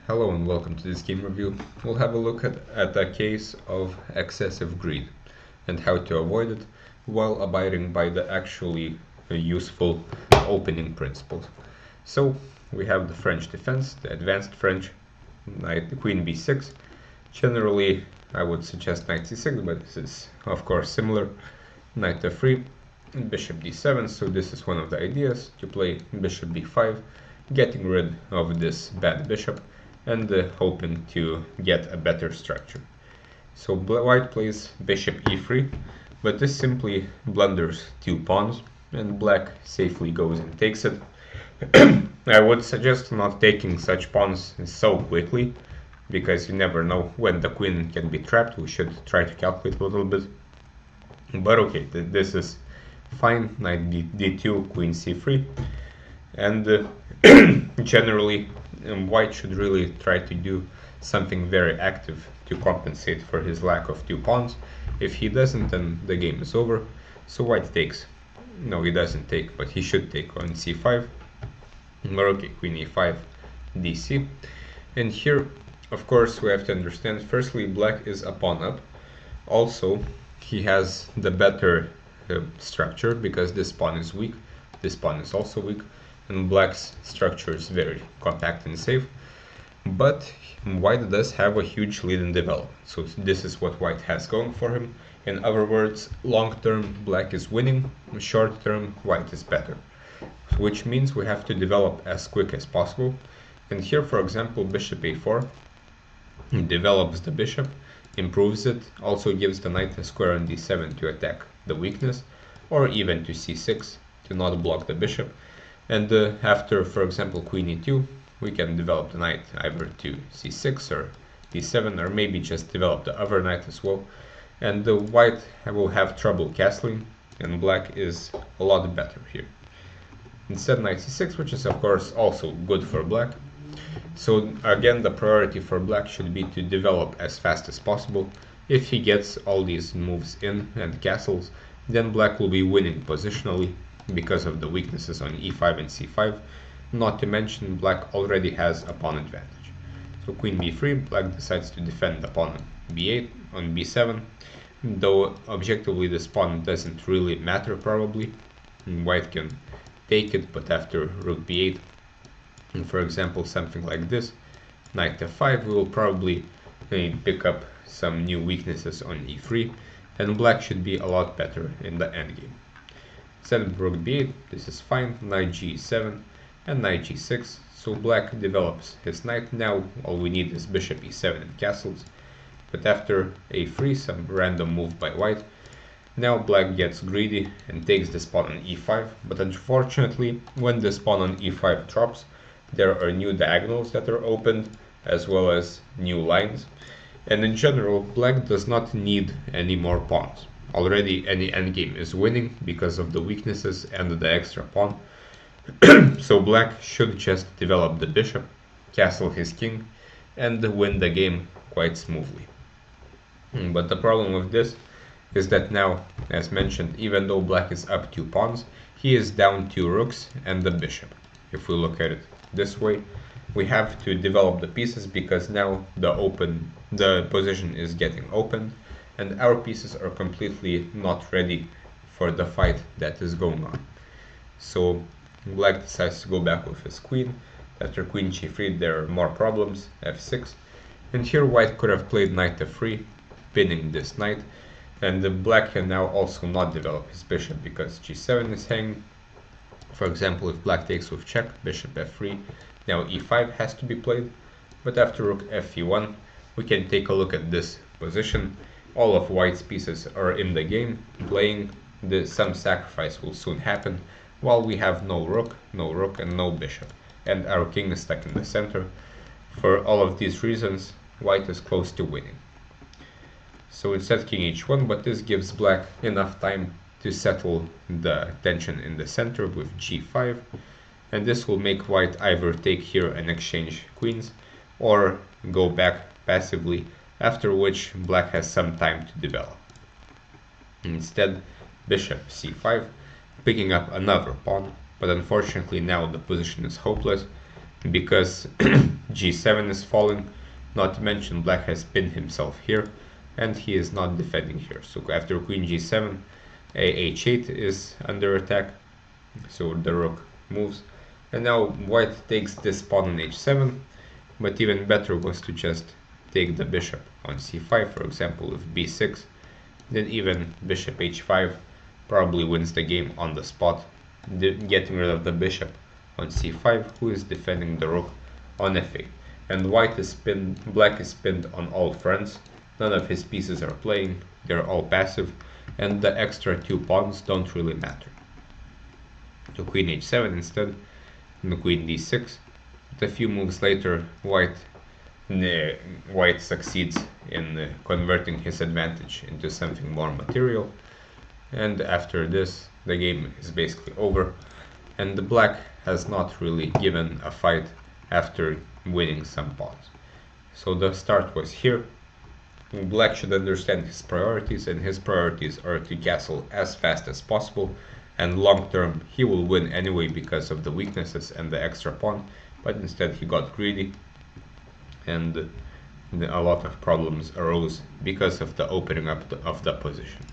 Hello and welcome to this game review. We'll have a look at a case of excessive greed and how to avoid it while abiding by the actually useful opening principles. So we have the French defense, the advanced French, knight, queen b6. Generally, I would suggest knight c6, but this is of course similar. Knight f3, bishop d7, so this is one of the ideas, to play bishop b5, getting rid of this bad bishop and hoping to get a better structure. So white plays bishop e3, but this simply blunders two pawns, and black safely goes and takes it. I would suggest not taking such pawns so quickly, because you never know when the queen can be trapped. We should try to calculate a little bit. But okay, this is fine. Knight d2, queen c3, and generally white should really try to do something very active to compensate for his lack of two pawns. If he doesn't, then the game is over. So white takes. No, he doesn't take, but he should take on c5. But okay, queen e5, dc. And here, of course, we have to understand, firstly, black is a pawn up. Also, he has the better structure because this pawn is weak, this pawn is also weak, and black's structure is very compact and safe. But white does have a huge lead in development, so this is what white has going for him. In other words, long term black is winning, short term white is better, which means we have to develop as quick as possible. And here, for example, bishop a4 develops the bishop, improves it, also gives the knight a square on d7 to attack the weakness, or even to c6 to not block the bishop. And after, for example, queen e2, we can develop the knight either to c6 or d7, or maybe just develop the other knight as well. And the white will have trouble castling, and black is a lot better here. Instead, knight c6, which is of course also good for black. So again, the priority for black should be to develop as fast as possible. If he gets all these moves in and castles, then black will be winning positionally because of the weaknesses on e5 and c5. Not to mention, black already has a pawn advantage. So queen b3, black decides to defend the pawn on b8, on b7, though objectively this pawn doesn't really matter probably. White can take it, but after rook b8, and for example something like this, knight f5, we will probably pick up some new weaknesses on e3, and black should be a lot better in the endgame. Instead of rook b8, this is fine, knight g7 and knight g6, so black develops his knight. Now all we need is bishop e7 and castles, but after a3, some random move by white, now black gets greedy and takes this pawn on e5, but unfortunately when this pawn on e5 drops, there are new diagonals that are opened, as well as new lines. And in general, black does not need any more pawns. Already any endgame is winning because of the weaknesses and the extra pawn. So black should just develop the bishop, castle his king, and win the game quite smoothly. But the problem with this is that now, as mentioned, even though black is up two pawns, he is down two rooks and the bishop. If we look at it this way, we have to develop the pieces because now the position is getting opened, and our pieces are completely not ready for the fight that is going on. So black decides to go back with his queen. After queen g3, there are more problems, f6, and here white could have played knight f3, pinning this knight, and the black can now also not develop his bishop because g7 is hanging. For example, if black takes with check, bishop f3, now e5 has to be played, but after rook fe1, we can take a look at this position. All of white's pieces are in the game, playing. Some sacrifice will soon happen, while we have no rook, and no bishop, and our king is stuck in the center. For all of these reasons, white is close to winning. So instead king h1, but this gives black enough time to settle the tension in the center with g5, and this will make white either take here and exchange queens, or go back passively, after which black has some time to develop. Instead, bishop c5, picking up another pawn, but unfortunately now the position is hopeless because g7 is falling, not to mention black has pinned himself here, and he is not defending here. So after queen g7, h8 is under attack, so the rook moves, and now white takes this pawn on h7, but even better was to just take the bishop on c5, for example, with b6, then even bishop h5 probably wins the game on the spot, getting rid of the bishop on c5, who is defending the rook on f8. And black is pinned on all fronts, none of his pieces are playing, they're all passive, and the extra two pawns don't really matter. So queen h7 instead, and queen d6. But a few moves later, white succeeds in converting his advantage into something more material, and after this the game is basically over, and the black has not really given a fight after winning some pawns. So the start was here. Black should understand his priorities, and his priorities are to castle as fast as possible, and long term he will win anyway because of the weaknesses and the extra pawn, but instead he got greedy, and a lot of problems arose because of the opening up of the position.